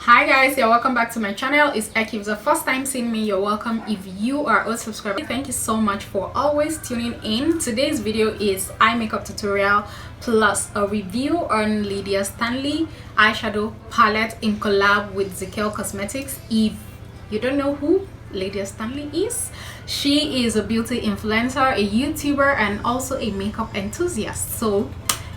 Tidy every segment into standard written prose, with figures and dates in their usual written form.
Hi guys, you're welcome back to my channel. It's Eki. If it's the first time seeing me, you're welcome. If you are a subscriber, thank you so much for always tuning in. Today's video is eye makeup tutorial plus a review on LHIDHIA Stanley eyeshadow palette in collab with ZIKEL Cosmetics. If you don't know who LHIDHIA Stanley is, she is a beauty influencer, a YouTuber, and also a makeup enthusiast. So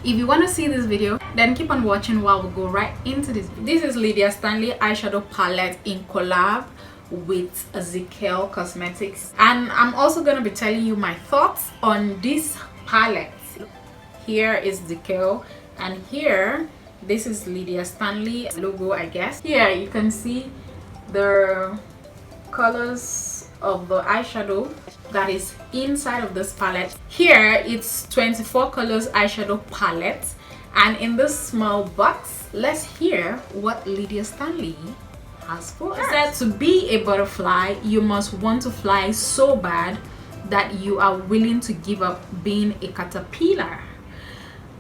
if you want to see this video, then keep on watching while we go right into this video. This is LHIDHIA Stanley eyeshadow palette in collab with ZIKEL Cosmetics, and I'm also going to be telling you my thoughts on this palette. Here is ZIKEL, and here this is LHIDHIA Stanley logo, I guess. Here you can see the colors of the eyeshadow that is inside of this palette. Here it's 24 colors eyeshadow palette, and in this small box, let's hear what LHIDHIA Stanley has for us. Said to be a butterfly, you must want to fly so bad that you are willing to give up being a caterpillar.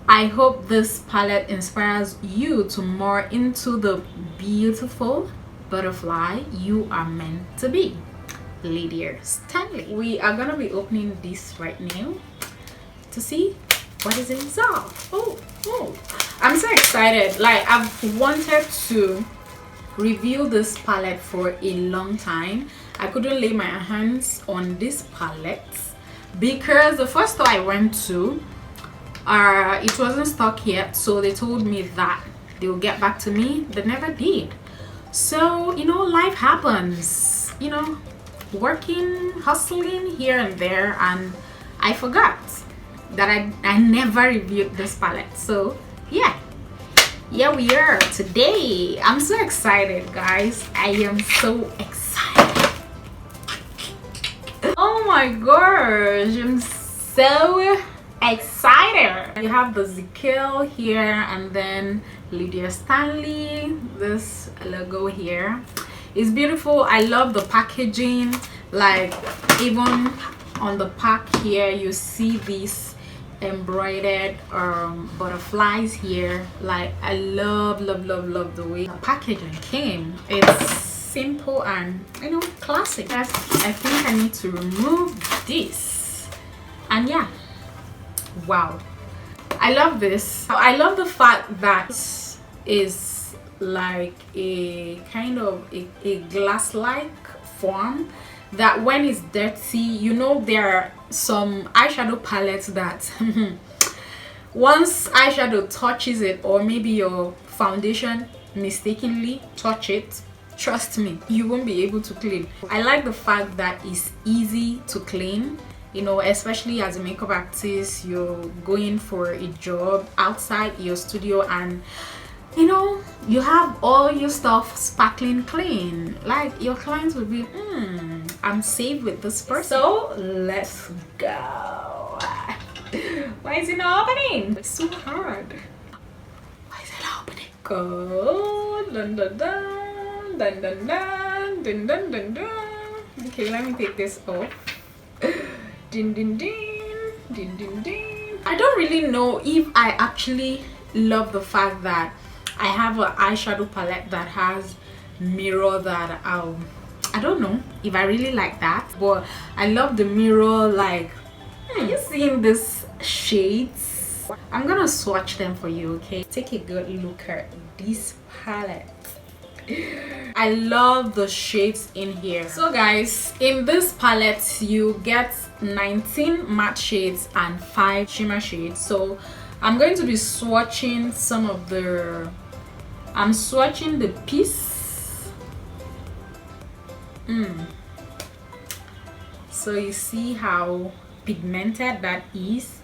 I hope this palette inspires you to more into the beautiful butterfly you are meant to be. LHIDHIA Stanley. We are gonna be opening this right now to see what is inside. Oh, I'm so excited. Like, I've wanted to review this palette for a long time. I couldn't lay my hands on this palette because the first store I went to, it wasn't stock yet, so they told me that they will get back to me. They never did. So, you know, life happens, you know, working, hustling here and there, and I forgot that I never reviewed this palette. So yeah, here we are today. I'm so excited, guys. I am so excited. Oh my gosh, I'm so excited. You have the ZIKEL here, and then LHIDHIA Stanley, this logo here. It's beautiful. I love the packaging. Like, even on the pack here you see these embroidered butterflies here. Like, I love the way the packaging came. It's simple and, you know, classic. I think I need to remove this, and yeah, wow, I love this. I love the fact that this is like a kind of a glass-like form that when it's dirty, you know, there are some eyeshadow palettes that once eyeshadow touches it, or maybe your foundation mistakenly touch it, trust me, you won't be able to clean. I like the fact that it's easy to clean, you know, especially as a makeup artist. You're going for a job outside your studio, and you know, you have all your stuff sparkling clean. Like, your clients will be, I'm safe with this person. So let's go. Why is it not opening? It's so hard. Why is it not opening? Go. Dun dun dun dun dun dun dun dun dun dun. Okay, let me take this off. Din din din din din din. I don't really know if I actually love the fact that I have an eyeshadow palette that has mirror. That I don't know if I really like that, but I love the mirror. Like, are you seeing these shades? I'm gonna swatch them for you, okay? Take a good look at this palette. I love the shades in here. So guys, in this palette you get 19 matte shades and 5 shimmer shades. So I'm going to be swatching some of the, I'm swatching the piece. So you see how pigmented that is.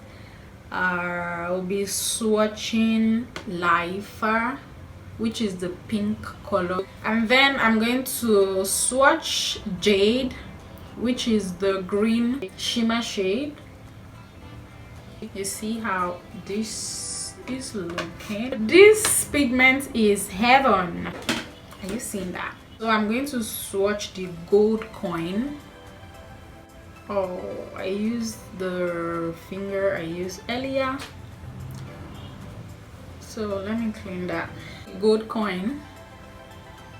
I'll be swatching Lifer, which is the pink color, and then I'm going to swatch Jade, which is the green shimmer shade. You see how this is looking. This pigment is heaven. Are you seeing that? So I'm going to swatch the gold coin. Oh, I used the finger I used earlier, so let me clean that. Gold coin.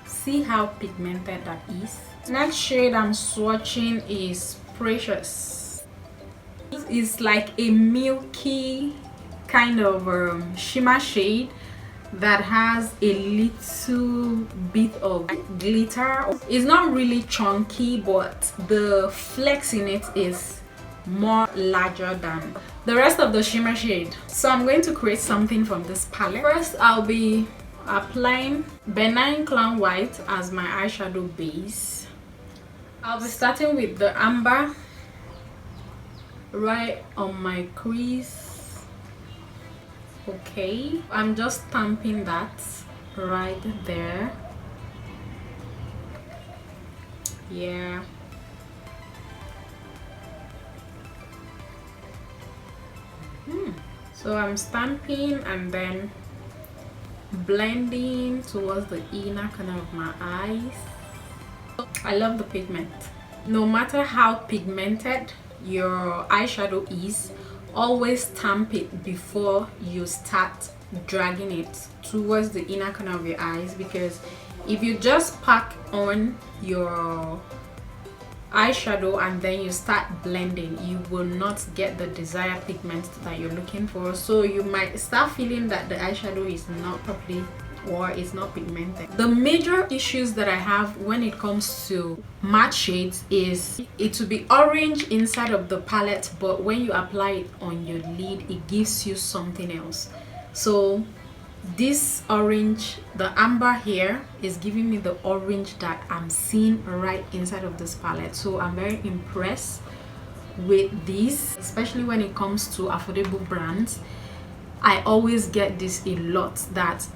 See how pigmented that is. Next shade I'm swatching is Precious. It's like a milky kind of shimmer shade that has a little bit of glitter. It's not really chunky, but the flex in it is more larger than the rest of the shimmer shade. So I'm going to create something from this palette. First, I'll be applying Benign Clown White as my eyeshadow base. I'll be starting with the amber right on my crease. Okay, I'm just stamping that right there. Yeah. So I'm stamping and then blending towards the inner corner of my eyes. I love the pigment. No matter how pigmented your eyeshadow is, always stamp it before you start dragging it towards the inner corner of your eyes, because if you just pack on your eyeshadow and then you start blending, you will not get the desired pigment that you're looking for. So you might start feeling that the eyeshadow is not properly or it's not pigmented. The major issues that I have when it comes to matte shades is it will be orange inside of the palette, but when you apply it on your lid, it gives you something else. So this orange, the amber here, is giving me the orange that I'm seeing right inside of this palette. So I'm very impressed with this, especially when it comes to affordable brands. I always get this a lot, that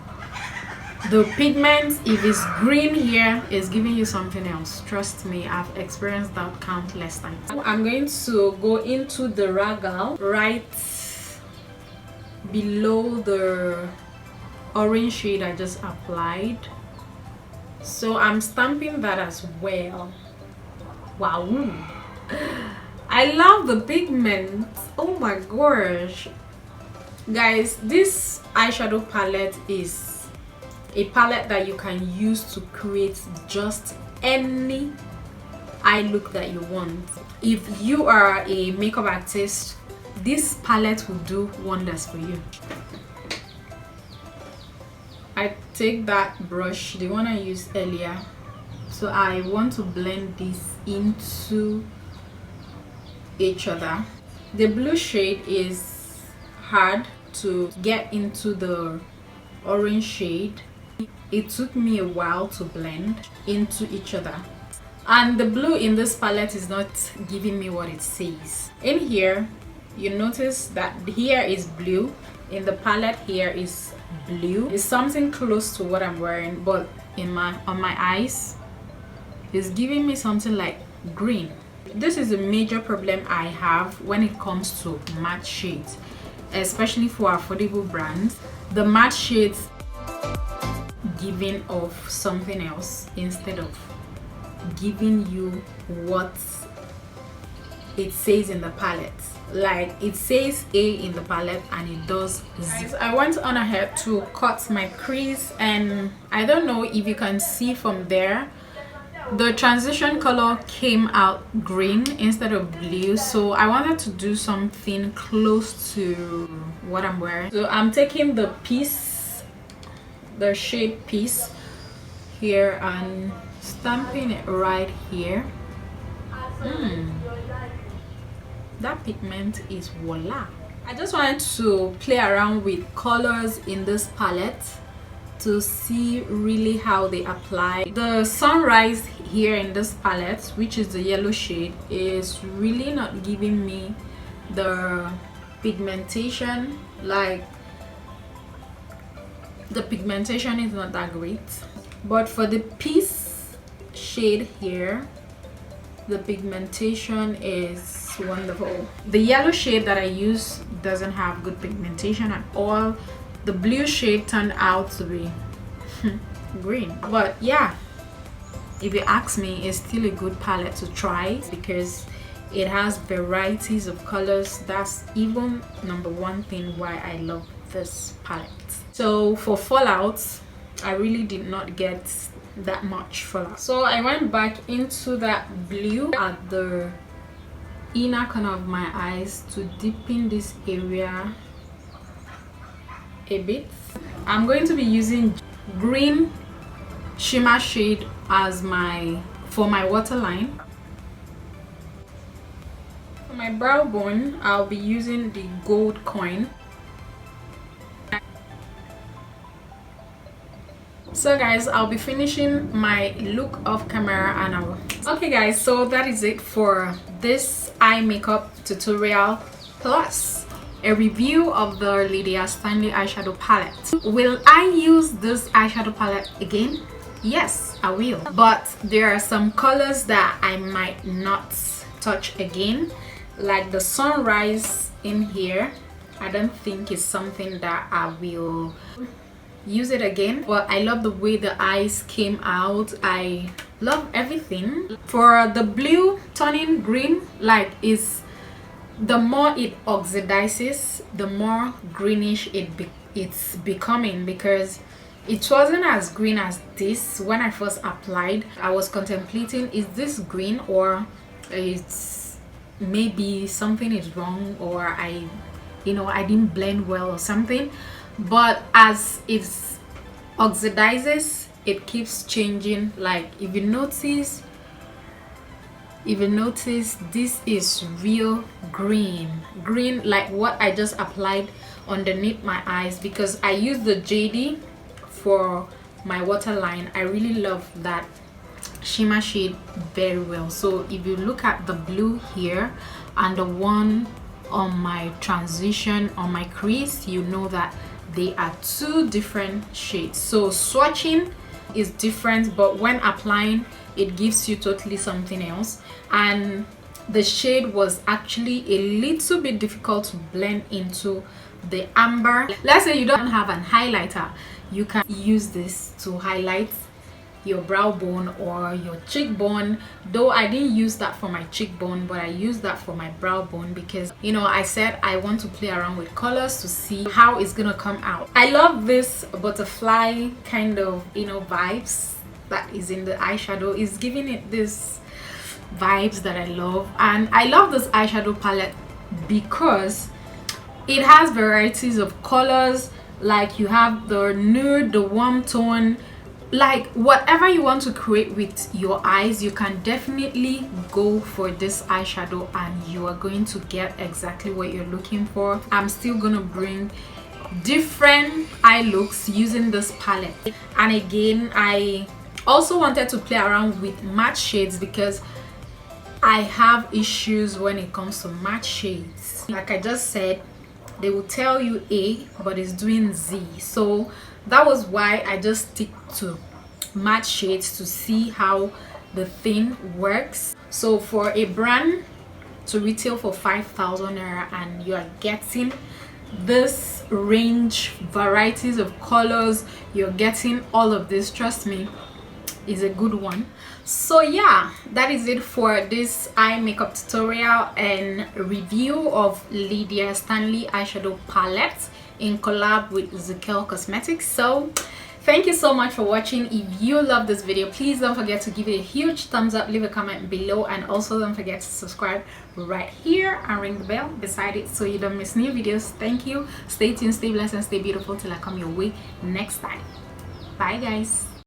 the pigment, if it's green here, is giving you something else. Trust me, I've experienced that countless times. I'm going to go into the raggle right below the orange shade I just applied. So I'm stamping that as well. Wow, I love the pigment. Oh my gosh, guys, this eyeshadow palette is a palette that you can use to create just any eye look that you want. If you are a makeup artist, this palette will do wonders for you. I take that brush, the one I used earlier, so I want to blend this into each other. The blue shade is hard to get into the orange shade. It took me a while to blend into each other, and the blue in this palette is not giving me what it says. In here, you notice that here is blue, in the palette here is blue. It's something close to what I'm wearing, but on my eyes it's giving me something like green. This is a major problem I have when it comes to matte shades, especially for affordable brands. The matte shades giving off something else instead of giving you what it says in the palette. Like, it says A in the palette and it does Z. Guys, I went on ahead to cut my crease, and I don't know if you can see from there, the transition color came out green instead of blue. So I wanted to do something close to what I'm wearing. So I'm taking the piece, the shade piece here, and stamping it right here. That pigment is voila. I just wanted to play around with colors in this palette to see really how they apply. The sunrise here in this palette, which is the yellow shade, is really not giving me the pigmentation. Like, the pigmentation is not that great, but for the piece shade here, the pigmentation is wonderful. The yellow shade that I use doesn't have good pigmentation at all. The blue shade turned out to be green. But yeah, if you ask me, it's still a good palette to try because it has varieties of colors. That's even number one thing why I love this palette. So for fallout, I really did not get that much for that. So I went back into that blue at the inner corner of my eyes to deepen this area a bit. I'm going to be using green shimmer shade as for my waterline. For my brow bone, I'll be using the gold coin. So guys, I'll be finishing my look off camera and okay guys, so that is it for this eye makeup tutorial plus a review of the LHIDHIA Stanley eyeshadow palette. Will I use this eyeshadow palette again? Yes, I will, but there are some colors that I might not touch again, like the sunrise in here. I don't think it's something that I will use it again, but I love the way the eyes came out. I love everything. For the blue turning green, like the more it oxidizes, the more greenish it's becoming, because it wasn't as green as this when I first applied. I was contemplating, is this green, or it's maybe something is wrong, or I didn't blend well or something. But as it oxidizes, it keeps changing. Like if you notice, this is real green, like what I just applied underneath my eyes, because I use the JD for my waterline. I really love that shimmer shade very well. So if you look at the blue here and the one on my transition on my crease, you know that they are two different shades. So swatching is different, but when applying, it gives you totally something else. And the shade was actually a little bit difficult to blend into the amber. Let's say you don't have an highlighter, you can use this to highlight your brow bone or your cheekbone, though I didn't use that for my cheekbone, but I used that for my brow bone because I said I want to play around with colors to see how it's gonna come out. I love this butterfly kind of vibes that is in the eyeshadow. It's giving it this vibes that I love, and I love this eyeshadow palette because it has varieties of colors. Like you have the nude, the warm tone, like whatever you want to create with your eyes, you can definitely go for this eyeshadow and you are going to get exactly what you're looking for. I'm still gonna bring different eye looks using this palette. And again, I also wanted to play around with matte shades because I have issues when it comes to matte shades. Like I just said, they will tell you A but it's doing Z, so that was why I just stick to matte shades to see how the thing works. So for a brand to retail for 5,000 naira and you are getting this range, varieties of colors, you're getting all of this, trust me, is a good one. So yeah, that is it for this eye makeup tutorial and review of LHIDHIA Stanley eyeshadow palette in collab with ZIKEL Cosmetics. So thank you so much for watching. If you love this video, please don't forget to give it a huge thumbs up, leave a comment below, and also don't forget to subscribe right here and ring the bell beside it so you don't miss new videos. Thank you. Stay tuned, stay blessed, and stay beautiful till I come your way next time. Bye guys.